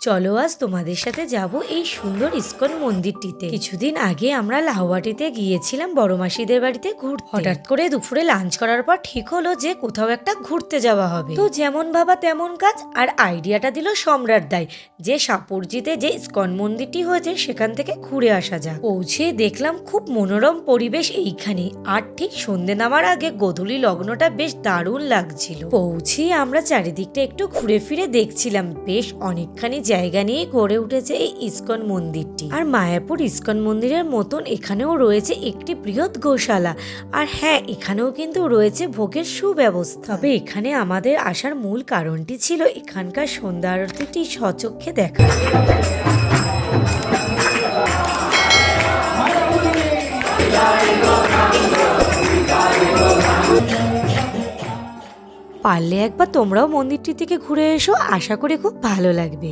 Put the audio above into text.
চলো আজ তোমাদের সাথে যাব এই সুন্দর ইসকন মন্দিরটিতে। কিছুদিন আগে আমরা লাহোয়াটিতে গিয়েছিলাম বড় মাসিদের বাড়িতে ঘুরতে। হঠাৎ করে দুপুরে লাঞ্চ করার পর ঠিক হলো যে কোথাও একটা ঘুরতে যাওয়া হবে। তো যেমন ভাবা তেমন কাজ, আর আইডিয়াটা দিল সম্রাট দাই যে সাপুরজিতে যে ইসকন মন্দিরটি হয়েছে সেখান থেকে ঘুরে আসা যাক। পৌঁছে দেখলাম খুব মনোরম পরিবেশ এইখানে, আর ঠিক সন্ধ্যে নামার আগে গোধূলি লগ্নটা বেশ দারুণ লাগছিল। পৌঁছে আমরা চারিদিকটা একটু ঘুরে ফিরে দেখছিলাম। বেশ অনেকখানি জায়গা নিয়ে গড়ে উঠেছে এই ইসকন মন্দিরটি। আর মায়াপুর ইসকন মন্দিরের মতন এখানেও রয়েছে একটি বৃহৎ গোশালা। আর হ্যাঁ, এখানেও কিন্তু রয়েছে ভোগের সুব্যবস্থা। তবে এখানে আমাদের আসার মূল কারণটি ছিল এখানকার সন্ধ্যা আরতিটি স্বচক্ষে দেখা। পারলে একবার তোমরাও মন্দিরটি থেকে ঘুরে এসো, আশা করি খুব ভালো লাগবে।